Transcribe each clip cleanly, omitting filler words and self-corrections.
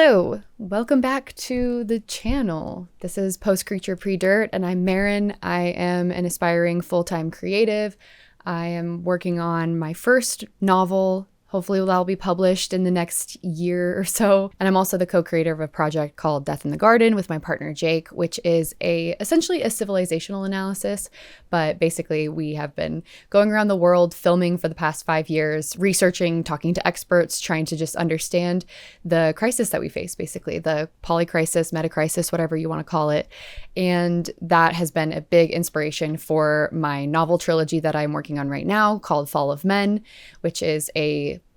Hello, welcome back to the channel. This is Post Creature Pre-Dirt, and I'm Maren. I am an aspiring full-time creative. I am working on my first novel. Hopefully that'll be published in the next year or so. And I'm also the co-creator of a project called Death in the Garden with my partner Jake, which is essentially a civilizational analysis. But basically we have been going around the world filming for the past 5 years, researching, talking to experts, trying to just understand the crisis that we face, basically the polycrisis, metacrisis, whatever you want to call it. And that has been a big inspiration for my novel trilogy that I'm working on right now called Fall of Men, which is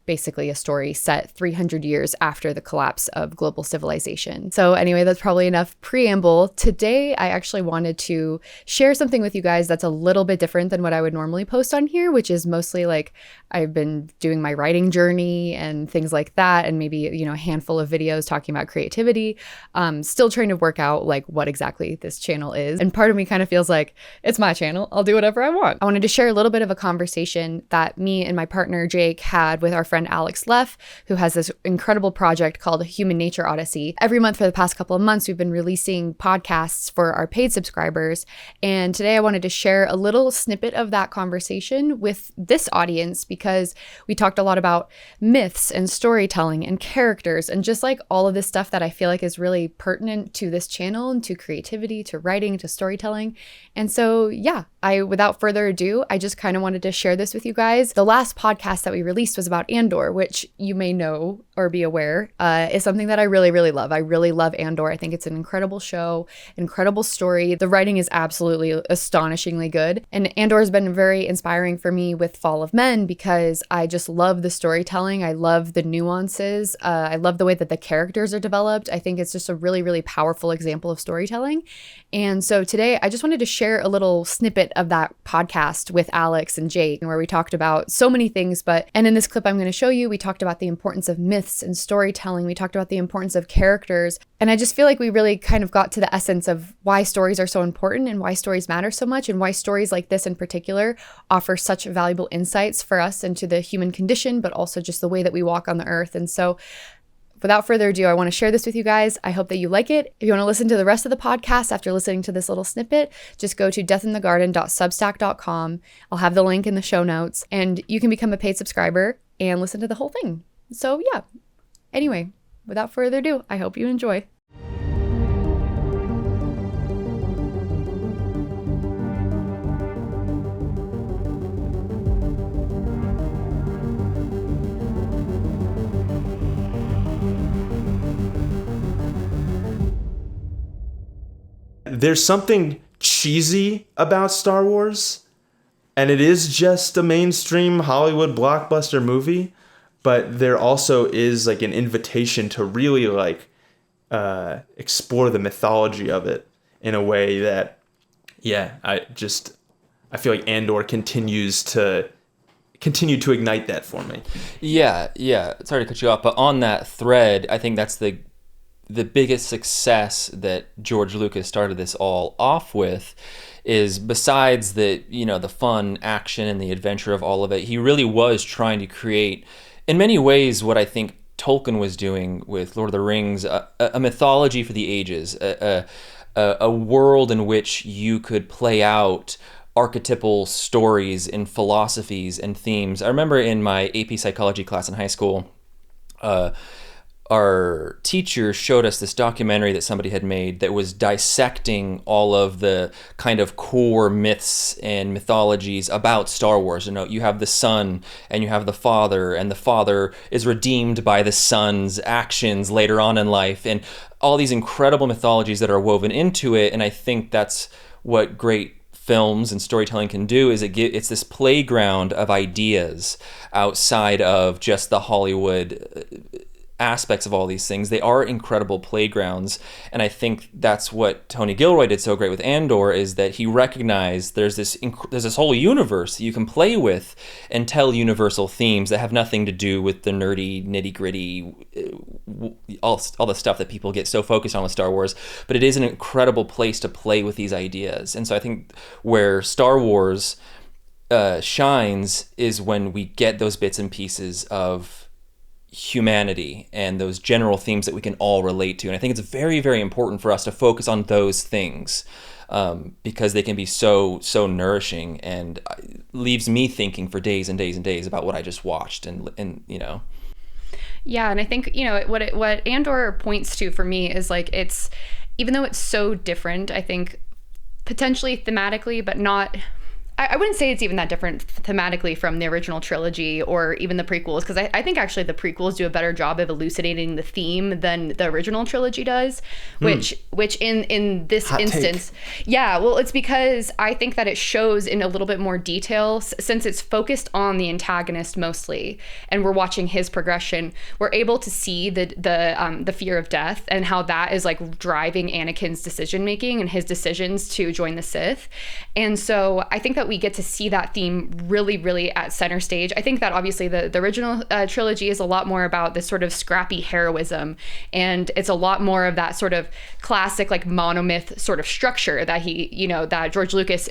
basically a story set 300 years after the collapse of global civilization. So anyway, that's probably enough preamble. Today, I actually wanted to share something with you guys that's a little bit different than what I would normally post on here, which is mostly like I've been doing my writing journey and things like that, and maybe, a handful of videos talking about creativity. Still trying to work out like what exactly this channel is. And part of me kind of feels like it's my channel. I'll do whatever I want. I wanted to share a little bit of a conversation that me and my partner Jake had with our friend Alex Leff, who has this incredible project called Human Nature Odyssey. Every month for the past couple of months, we've been releasing podcasts for our paid subscribers. And today I wanted to share a little snippet of that conversation with this audience because we talked a lot about myths and storytelling and characters and just like all of this stuff that I feel like is really pertinent to this channel and to creativity, to writing, to storytelling. And so, yeah, without further ado, I just kind of wanted to share this with you guys. The last podcast that we released was about Andor, which you may know or be aware is something that I really, really love. I really love Andor. I think it's an incredible show, incredible story. The writing is absolutely astonishingly good. And Andor has been very inspiring for me with Fall of Men because I just love the storytelling. I love the nuances. I love the way that the characters are developed. I think it's just a really, really powerful example of storytelling. And so today I just wanted to share a little snippet of that podcast with Alex and Jake, where we talked about so many things. And in this clip I'm going to show you, we talked about the importance of myths and storytelling. We talked about the importance of characters. And I just feel like we really kind of got to the essence of why stories are so important and why stories matter so much and why stories like this in particular offer such valuable insights for us into the human condition, but also just the way that we walk on the earth. And so without further ado, I want to share this with you guys. I hope that you like it. If you want to listen to the rest of the podcast after listening to this little snippet, just go to deathinthegarden.substack.com. I'll have the link in the show notes, and you can become a paid subscriber and listen to the whole thing. So yeah, anyway, without further ado, I hope you enjoy. There's something cheesy about Star Wars, and it is just a mainstream Hollywood blockbuster movie, but there also is like an invitation to really explore the mythology of it in a way that, I feel like Andor continue to ignite that for me. Yeah. Sorry to cut you off, but on that thread, I think that's the biggest success that George Lucas started this all off with is, besides the fun action and the adventure of all of it, he really was trying to create, in many ways, what I think Tolkien was doing with Lord of the Rings, a mythology for the ages, a world in which you could play out archetypal stories and philosophies and themes. I remember in my AP psychology class in high school, our teacher showed us this documentary that somebody had made that was dissecting all of the kind of core myths and mythologies about Star Wars. You have the son and you have the father, and the father is redeemed by the son's actions later on in life, and all these incredible mythologies that are woven into it. And I think that's what great films and storytelling can do, is it's this playground of ideas outside of just the Hollywood aspects of all these things. They are incredible playgrounds, and I think that's what Tony Gilroy did so great with Andor, is that he recognized there's this whole universe that you can play with and tell universal themes that have nothing to do with the nerdy nitty-gritty all the stuff that people get so focused on with Star Wars, but it is an incredible place to play with these ideas. And so I think where Star Wars shines is when we get those bits and pieces of humanity and those general themes that we can all relate to. And I think it's very, very important for us to focus on those things, because they can be so nourishing, and leaves me thinking for days and days and days about what I just watched. And you know. Yeah, and I think, you know, what Andor points to for me is like, it's, even though it's so different, I think potentially thematically, but not, I wouldn't say it's even that different thematically from the original trilogy or even the prequels, because I think actually the prequels do a better job of elucidating the theme than the original trilogy does, which in this Hot instance, yeah, well, it's because I think that it shows in a little bit more detail, since it's focused on the antagonist mostly, and we're watching his progression. We're able to see the fear of death and how that is like driving Anakin's decision making and his decisions to join the Sith. And so I think that we get to see that theme really, really at center stage. I think that obviously the original trilogy is a lot more about this sort of scrappy heroism, and it's a lot more of that sort of classic like monomyth sort of structure that that George Lucas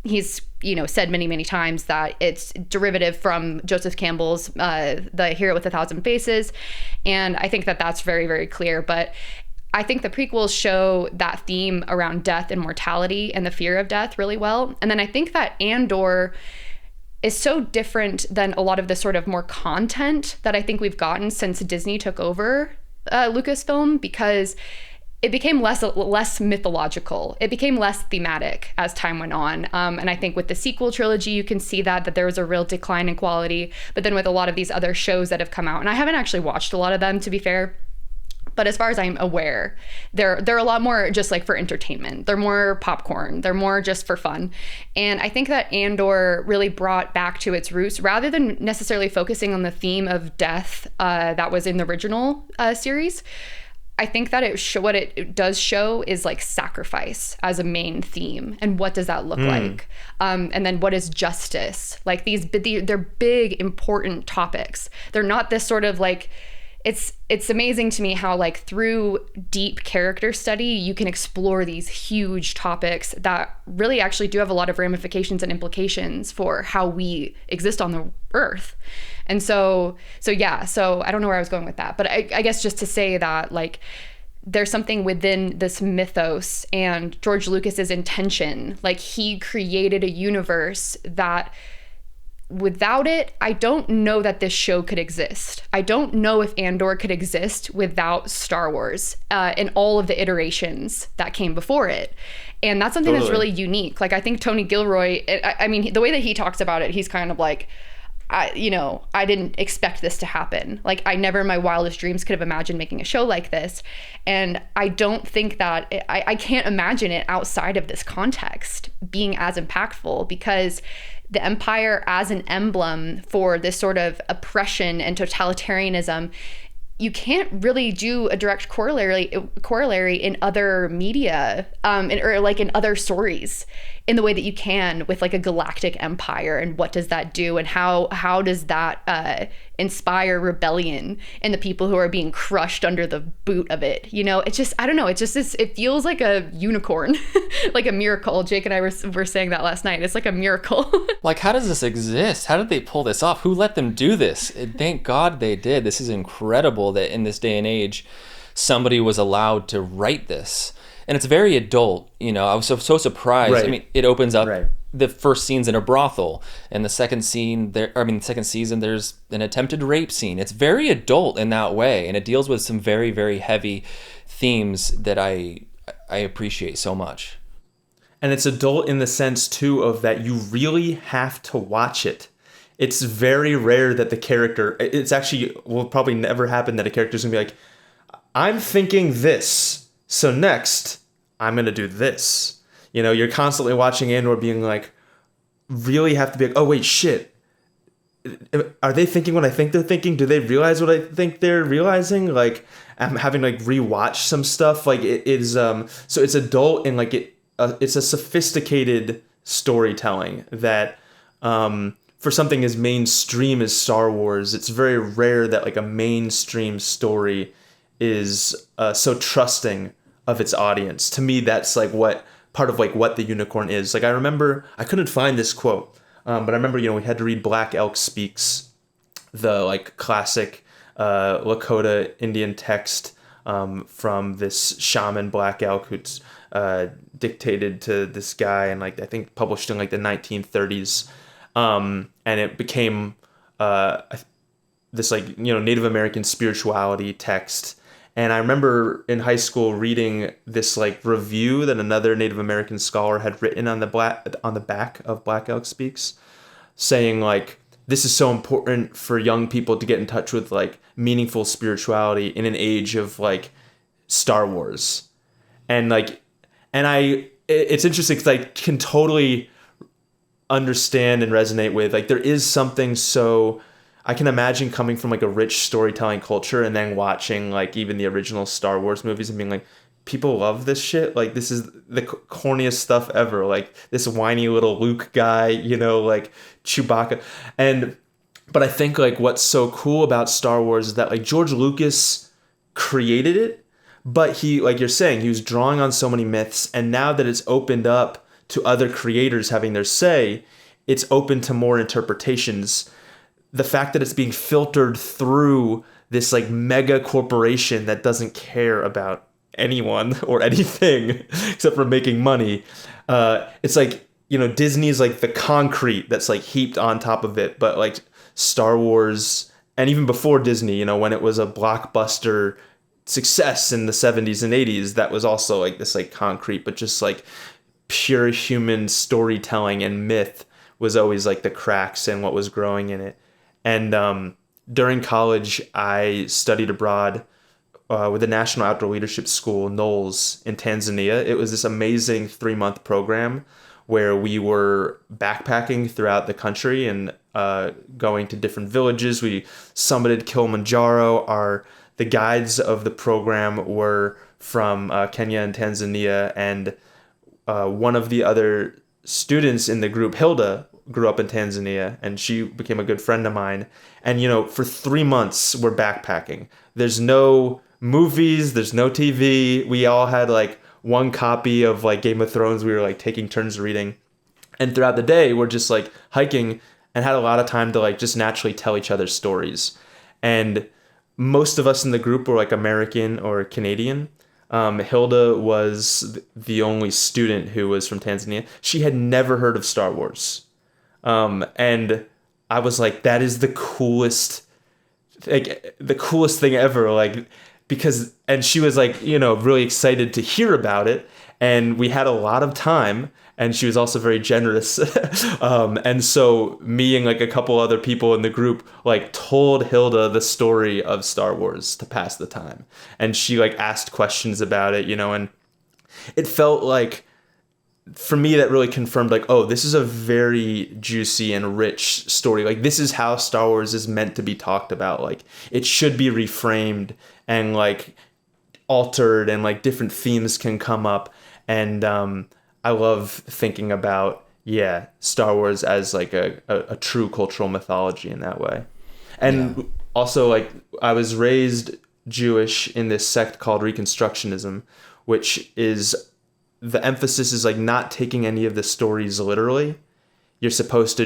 he's said many, many times that it's derivative from Joseph Campbell's The Hero with a Thousand Faces. And I think that that's very, very clear. But I think the prequels show that theme around death and mortality and the fear of death really well. And then I think that Andor is so different than a lot of the sort of more content that I think we've gotten since Disney took over Lucasfilm, because it became less mythological. It became less thematic as time went on. And I think with the sequel trilogy, you can see that there was a real decline in quality. But then with a lot of these other shows that have come out, and I haven't actually watched a lot of them, to be fair, but as far as I'm aware, they're a lot more just like for entertainment. They're more popcorn. They're more just for fun. And I think that Andor really brought back to its roots, rather than necessarily focusing on the theme of death that was in the original series. I think that what it does show is like sacrifice as a main theme, and what does that look like, and then what is justice? Like they're big, important topics. They're not this sort of like. It's amazing to me how like through deep character study you can explore these huge topics that really actually do have a lot of ramifications and implications for how we exist on the earth. And so I don't know where I was going with that, but I guess just to say that like there's something within this mythos and George Lucas's intention. Like he created a universe that without it, I don't know that this show could exist. I don't know if Andor could exist without Star Wars and all of the iterations that came before it. And that's something that's really unique. Like I think Tony Gilroy, I mean, the way that he talks about it, he's kind of like, I didn't expect this to happen. Like I never in my wildest dreams could have imagined making a show like this. And I don't think that, I can't imagine it outside of this context being as impactful, because the Empire as an emblem for this sort of oppression and totalitarianism, you can't really do a direct corollary in other media, or like in other stories, in the way that you can with like a galactic empire. And what does that do, and how does that inspire rebellion in the people who are being crushed under the boot of it? It's just, I don't know, it feels like a unicorn, like a miracle. Jake and I were saying that last night. It's like a miracle. Like, how does this exist? How did they pull this off? Who let them do this? Thank God they did. This is incredible that in this day and age somebody was allowed to write this. And it's very adult. I was so surprised. Right. I mean, it opens up. Right. The first scene's in a brothel, and the second season, there's an attempted rape scene. It's very adult in that way, and it deals with some very, very heavy themes that I appreciate so much. And it's adult in the sense too of that you really have to watch it. It's very rare that the character, it's actually will probably never happen that a character's gonna be like, I'm thinking this, so next I'm gonna do this. You're constantly watching Andor being like, really have to be like, oh wait, shit. Are they thinking what I think they're thinking? Do they realize what I think they're realizing? Like, I'm having to like rewatch some stuff. Like it is, so it's adult and like it's a sophisticated storytelling that, for something as mainstream as Star Wars, it's very rare that like a mainstream story is so trusting of its audience. To me, that's like part of like what the unicorn is. Like I remember, I couldn't find this quote, but I remember, we had to read Black Elk Speaks, the like classic Lakota Indian text from this shaman Black Elk who's dictated to this guy, and like I think published in like the 1930s, and it became this like Native American spirituality text. And I remember in high school reading this like review that another Native American scholar had written on the back of Black Elk Speaks, saying like, this is so important for young people to get in touch with like meaningful spirituality in an age of like Star Wars. And like, it's interesting because I can totally understand and resonate with, like, there is something so, I can imagine coming from like a rich storytelling culture and then watching like even the original Star Wars movies and being like, people love this shit. Like, this is the corniest stuff ever. Like this whiny little Luke guy, like Chewbacca. But I think like what's so cool about Star Wars is that like George Lucas created it, but he, like you're saying, he was drawing on so many myths, and now that it's opened up to other creators having their say, it's open to more interpretations. The fact that it's being filtered through this like mega corporation that doesn't care about anyone or anything except for making money. It's like, Disney's like the concrete that's like heaped on top of it, but like Star Wars, and even before Disney, when it was a blockbuster success in the 70s and 80s, that was also like this like concrete, but just like pure human storytelling and myth was always like the cracks and what was growing in it. And during college, I studied abroad with the National Outdoor Leadership School, NOLS, in Tanzania. It was this amazing 3-month program where we were backpacking throughout the country and going to different villages. We summited Kilimanjaro. The guides of the program were from Kenya and Tanzania, and one of the other students in the group, Hilda, grew up in Tanzania, and she became a good friend of mine. And for 3 months we're backpacking. There's no movies, there's no TV. We all had like one copy of like Game of Thrones we were like taking turns reading, and throughout the day we're just like hiking and had a lot of time to like just naturally tell each other stories. And most of us in the group were like American or Canadian. Hilda was the only student who was from Tanzania. She had never heard of Star Wars. And I was like, that is the coolest thing ever. Like, because, and she was like, really excited to hear about it. And we had a lot of time, and she was also very generous. And so me and like a couple other people in the group like told Hilda the story of Star Wars to pass the time. And she like asked questions about it, and it felt like, for me, that really confirmed like, oh, this is a very juicy and rich story. Like, this is how Star Wars is meant to be talked about. Like, it should be reframed and like altered, and like different themes can come up. And I love thinking about, Star Wars as like a true cultural mythology in that way. And also, like, I was raised Jewish in this sect called Reconstructionism, which is, the emphasis is like not taking any of the stories literally. You're supposed to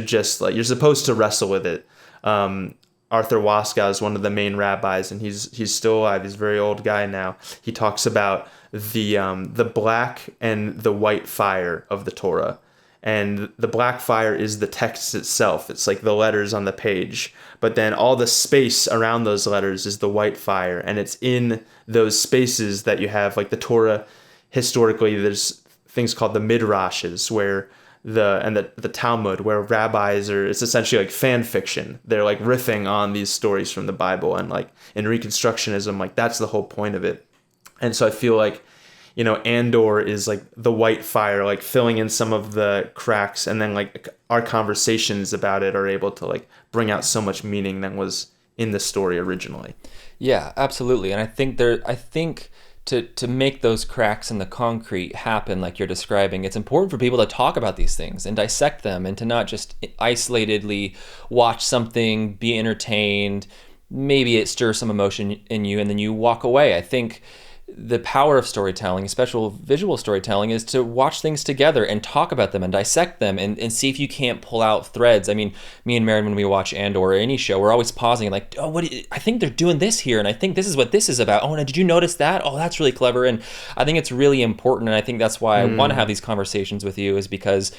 wrestle with it. Arthur Waskow is one of the main rabbis, and he's still alive. He's a very old guy now. He talks about the black and the white fire of the Torah. And the black fire is the text itself. It's like the letters on the page. But then all the space around those letters is the white fire. And it's in those spaces that you have, like the Torah. Historically, there's things called the midrashes, where the Talmud, where rabbis it's essentially like fan fiction. They're like riffing on these stories from the Bible, and like in Reconstructionism, like that's the whole point of it. And so I feel like, Andor is like the white fire, like filling in some of the cracks, and then like our conversations about it are able to like bring out so much meaning that was in the story originally. Yeah, absolutely. And I think to make those cracks in the concrete happen like you're describing, it's important for people to talk about these things and dissect them, and to not just isolatedly watch something, be entertained, maybe it stirs some emotion in you, and then you walk away. I think the power of storytelling, especially visual storytelling, is to watch things together and talk about them and dissect them and see if you can't pull out threads. I mean, me and Maren, when we watch Andor or any show, we're always pausing like, oh, I think they're doing this here, and I think this is what this is about. Oh, and did you notice that? Oh, that's really clever. And I think it's really important, and I think that's why I want to have these conversations with you, is because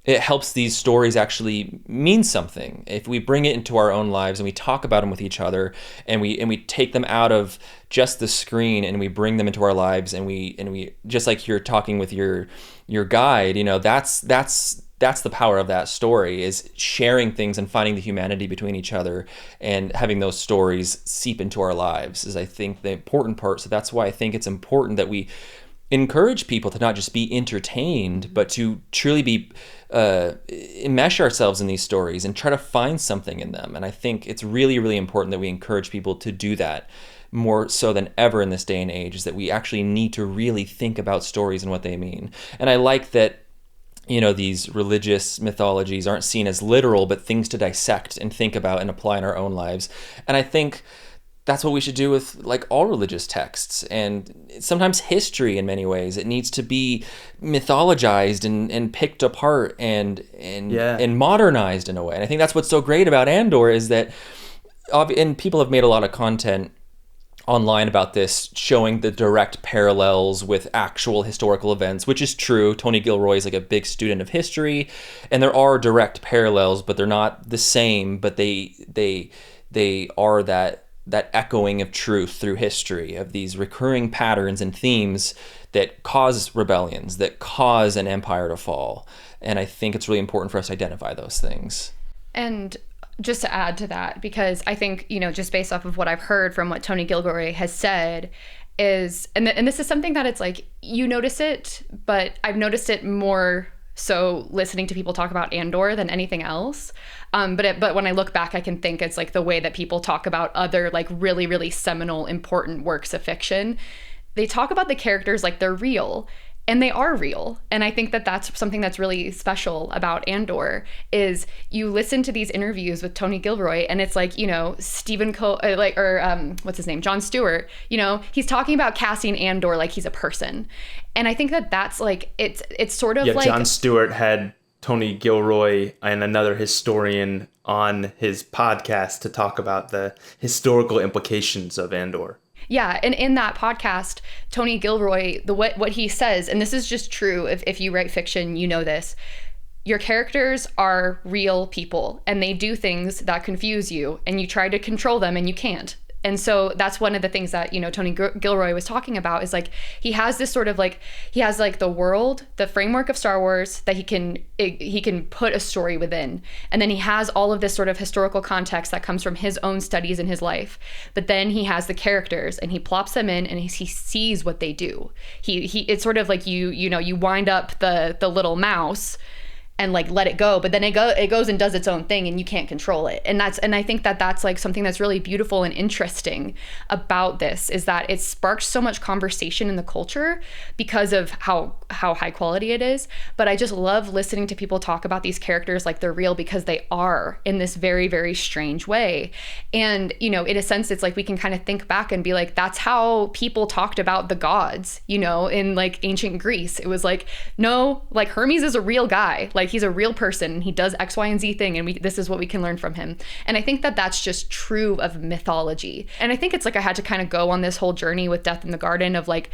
it helps these stories actually mean something. If we bring it into our own lives and we talk about them with each other, and we take them out of just the screen and we bring them into our lives, and we just like you're talking with your guide, that's the power of that story, is sharing things and finding the humanity between each other and having those stories seep into our lives is, I think, the important part. So that's why I think it's important that we encourage people to not just be entertained, but to truly be enmesh ourselves in these stories and try to find something in them. And I think it's really, really important that we encourage people to do that more so than ever in this day and age, is that we actually need to really think about stories and what they mean. And I like that, these religious mythologies aren't seen as literal, but things to dissect and think about and apply in our own lives. And I think that's what we should do with like all religious texts, and sometimes history in many ways. It needs to be mythologized and picked apart and modernized in a way. And I think that's what's so great about Andor, is that, and people have made a lot of content online about this, showing the direct parallels with actual historical events, which is true. Tony Gilroy is like a big student of history, and there are direct parallels, but they're not the same, but they are that echoing of truth through history, of these recurring patterns and themes that cause rebellions, that cause an empire to fall. And I think it's really important for us to identify those things. And just to add to that, because I think, just based off of what I've heard from what Tony Gilroy has said, is, and this is something that it's like, you notice it, but I've noticed it more so listening to people talk about Andor than anything else. But when I look back, I can think it's like the way that people talk about other like really, really seminal, important works of fiction. They talk about the characters like they're real, and they are real. And I think that that's something that's really special about Andor, is you listen to these interviews with Tony Gilroy, and it's like, what's his name? Jon Stewart, he's talking about casting Andor like he's a person. And I think that that's like, it's sort of like... Jon Stewart had Tony Gilroy and another historian on his podcast to talk about the historical implications of Andor. Yeah, and in that podcast, Tony Gilroy, what he says, and this is just true, if you write fiction, you know this, your characters are real people, and they do things that confuse you, and you try to control them, and you can't. And so that's one of the things that, Tony Gilroy was talking about, is like, he has this sort of like, he has like the world, the framework of Star Wars that he can put a story within. And then he has all of this sort of historical context that comes from his own studies in his life. But then he has the characters, and he plops them in, and he sees what they do. It's sort of like you wind up the little mouse and like let it go, but then it goes and does its own thing, and you can't control it. And I think that that's like something that's really beautiful and interesting about this, is that it sparks so much conversation in the culture because of how high quality it is. But I just love listening to people talk about these characters like they're real, because they are, in this very, very strange way. And in a sense, it's like we can kind of think back and be like, that's how people talked about the gods, in like ancient Greece. It was like, no, like Hermes is a real guy, like he's a real person, and he does X, Y, and Z thing, and this is what we can learn from him. And I think that that's just true of mythology. And I think it's like I had to kind of go on this whole journey with Death in the Garden of like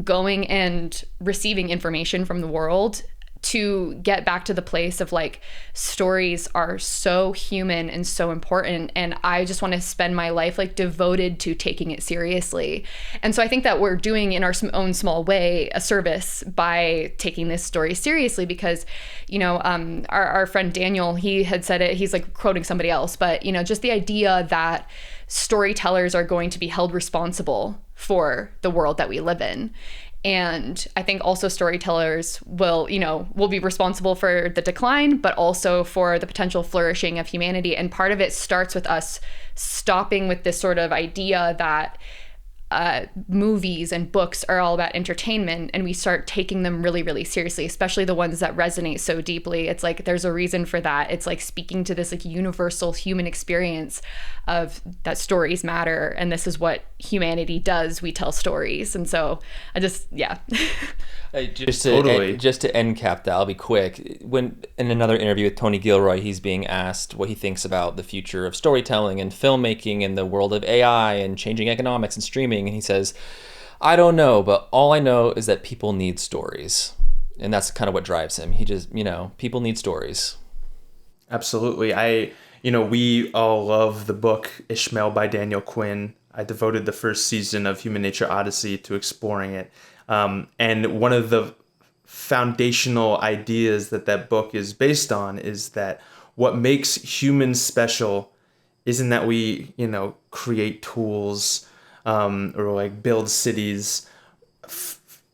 going and receiving information from the world to get back to the place of like, stories are so human and so important, and I just want to spend my life like devoted to taking it seriously. And so I think that we're doing in our own small way a service by taking this story seriously, because our friend Daniel, he had said it, he's like quoting somebody else, but just the idea that storytellers are going to be held responsible for the world that we live in. And I think also storytellers will be responsible for the decline, but also for the potential flourishing of humanity. And part of it starts with us stopping with this sort of idea that movies and books are all about entertainment, and we start taking them really, really seriously, especially the ones that resonate so deeply. It's like there's a reason for that. It's like speaking to this like universal human experience of that stories matter, and this is what humanity does. We tell stories. And so I just, yeah. Just Totally. to end cap that, I'll be quick. When in another interview with Tony Gilroy, he's being asked what he thinks about the future of storytelling and filmmaking and the world of AI and changing economics and streaming. And he says, I don't know, but all I know is that people need stories. And that's kind of what drives him. He just, people need stories. Absolutely. We all love the book Ishmael by Daniel Quinn. I devoted the first season of Human Nature Odyssey to exploring it. And one of the foundational ideas that book is based on is that what makes humans special isn't that we, create tools or like build cities.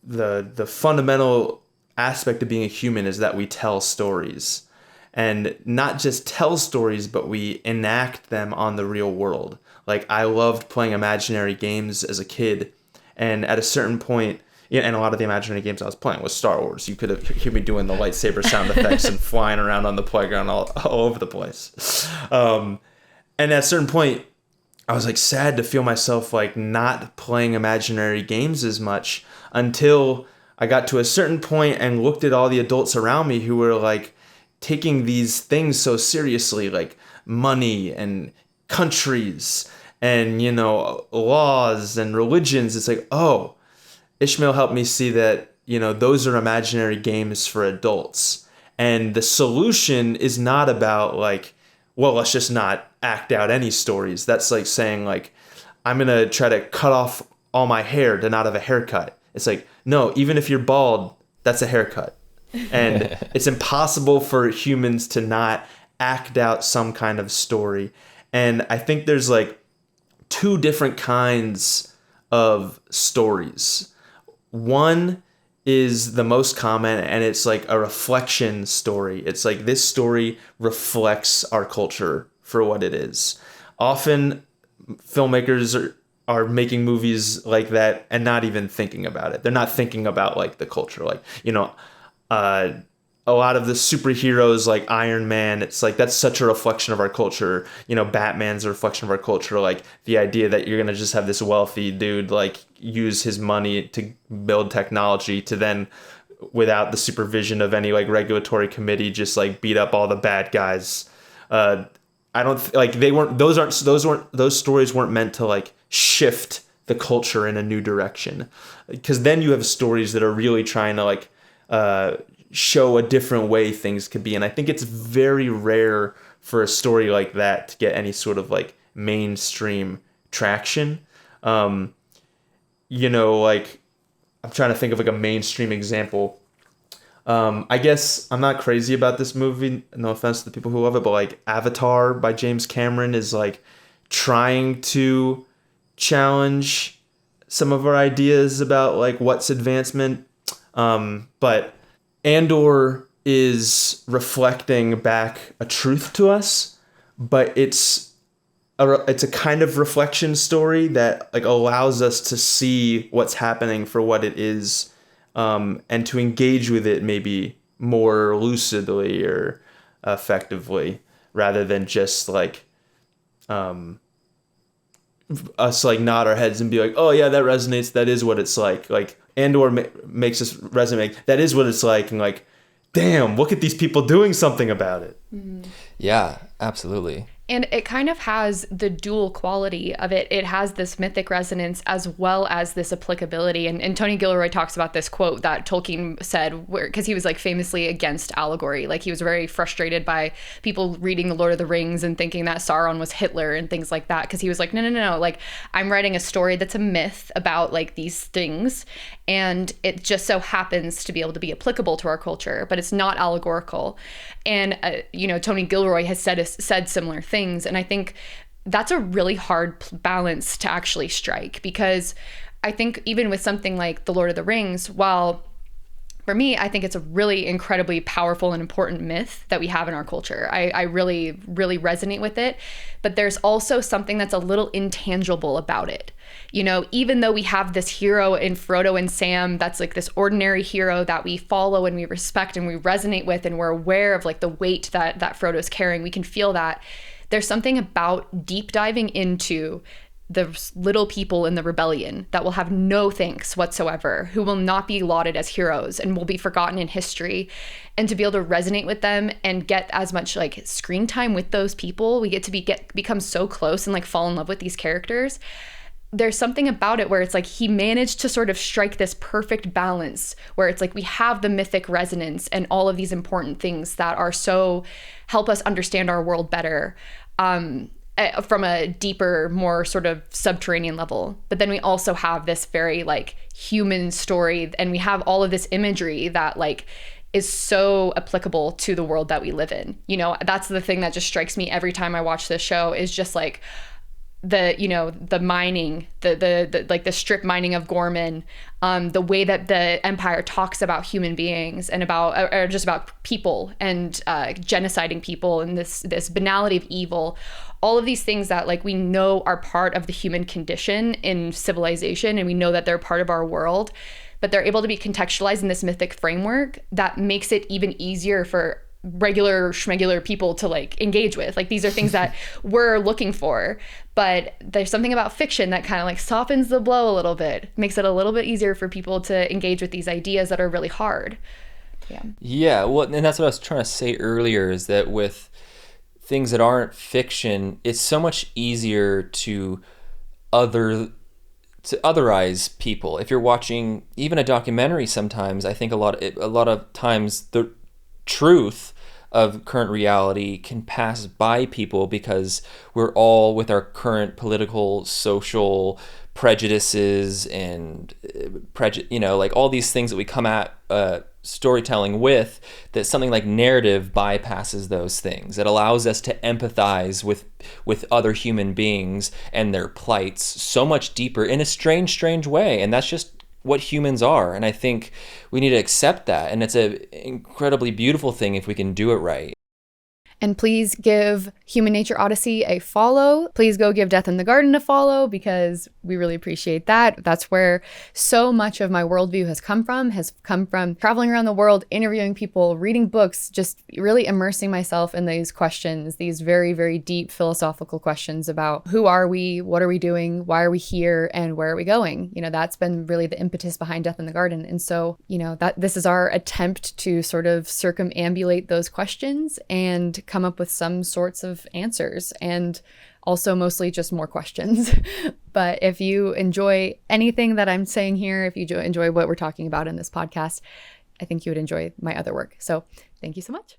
The fundamental aspect of being a human is that we tell stories. And not just tell stories, but we enact them on the real world. Like, I loved playing imaginary games as a kid. And at a certain point, and a lot of the imaginary games I was playing was Star Wars. You could have heard me doing the lightsaber sound effects and flying around on the playground all over the place. And at a certain point, I was like sad to feel myself like not playing imaginary games as much until I got to a certain point and looked at all the adults around me who were like taking these things so seriously, like money and countries and, laws and religions. It's like, oh, Ishmael helped me see that, those are imaginary games for adults. And the solution is not about like, well, let's just not act out any stories. That's like saying like, I'm going to try to cut off all my hair to not have a haircut. It's like, no, even if you're bald, that's a haircut. And it's impossible for humans to not act out some kind of story. And I think there's like two different kinds of stories. One is the most common, and it's like a reflection story. It's like this story reflects our culture for what it is. Often filmmakers are making movies like that and not even thinking about it. They're not thinking about like the culture. Like, a lot of the superheroes like Iron Man, it's like that's such a reflection of our culture. Batman's a reflection of our culture. Like the idea that you're going to just have this wealthy dude like use his money to build technology to then, without the supervision of any like regulatory committee, just like beat up all the bad guys. I don't like those stories weren't meant to like shift the culture in a new direction, because then you have stories that are really trying to like show a different way things could be. And I think it's very rare for a story like that to get any sort of like mainstream traction. Like I'm trying to think of like a mainstream example. I guess I'm not crazy about this movie, no offense to the people who love it, but like Avatar by James Cameron is like trying to challenge some of our ideas about like what's advancement. But Andor is reflecting back a truth to us, but it's a kind of reflection story that like allows us to see what's happening for what it is, and to engage with it maybe more lucidly or effectively, rather than just like us like nod our heads and be like, oh yeah, that resonates. That is what it's like. Like Andor makes us resonate. That is what it's like. And like, damn, look at these people doing something about it. Mm-hmm. Yeah, absolutely. And it kind of has the dual quality of it. It has this mythic resonance as well as this applicability. And Tony Gilroy talks about this quote that Tolkien said, because he was like famously against allegory. Like he was very frustrated by people reading The Lord of the Rings and thinking that Sauron was Hitler and things like that. Because he was like, no. Like I'm writing a story that's a myth about like these things. And it just so happens to be able to be applicable to our culture, but it's not allegorical. And, Tony Gilroy has said similar things. And I think that's a really hard balance to actually strike, because I think even with something like The Lord of the Rings, while For me, I think it's a really incredibly powerful and important myth that we have in our culture. I really, really resonate with it. But there's also something that's a little intangible about it. You know, even though we have this hero in Frodo and Sam that's like this ordinary hero that we follow and we respect and we resonate with, and we're aware of like the weight that Frodo's carrying, we can feel that. There's something about deep diving into the little people in the rebellion that will have no thanks whatsoever, who will not be lauded as heroes and will be forgotten in history. And to be able to resonate with them and get as much like screen time with those people, we get to become so close and like fall in love with these characters. There's something about it where it's like he managed to sort of strike this perfect balance where it's like we have the mythic resonance and all of these important things that are so help us understand our world better. From a deeper, more sort of subterranean level. But then we also have this very like human story, and we have all of this imagery that like is so applicable to the world that we live in. You know, that's the thing that just strikes me every time I watch this show is just like the mining, the like the strip mining of Gorman, the way that the Empire talks about human beings and about or just about people and genociding people and this banality of evil, all of these things that like we know are part of the human condition in civilization, and we know that they're part of our world, but they're able to be contextualized in this mythic framework that makes it even easier for regular schmegular people to like engage with. Like these are things that we're looking for, but there's something about fiction that kind of like softens the blow a little bit, makes it a little bit easier for people to engage with these ideas that are really hard. Yeah, well, and that's what I was trying to say earlier, is that with things that aren't fiction, it's so much easier to otherize people. If you're watching even a documentary, sometimes I think a lot of times the truth of current reality can pass by people because we're all with our current political, social prejudices and like all these things that we come at storytelling with, that something like narrative bypasses those things. It allows us to empathize with other human beings and their plights so much deeper in a strange way. And that's just what humans are. And I think we need to accept that. And it's an incredibly beautiful thing if we can do it right. And please give Human Nature Odyssey a follow. Please go give Death in the Garden a follow, because we really appreciate that. That's where so much of my worldview has come from traveling around the world, interviewing people, reading books, just really immersing myself in these questions, these very, very deep philosophical questions about who are we, what are we doing, why are we here, and where are we going? You know, that's been really the impetus behind Death in the Garden. And so, you know, that this is our attempt to sort of circumambulate those questions and come up with some sorts of answers, and also mostly just more questions. But if you enjoy anything that I'm saying here, if you enjoy what we're talking about in this podcast, I think you would enjoy my other work. So thank you so much.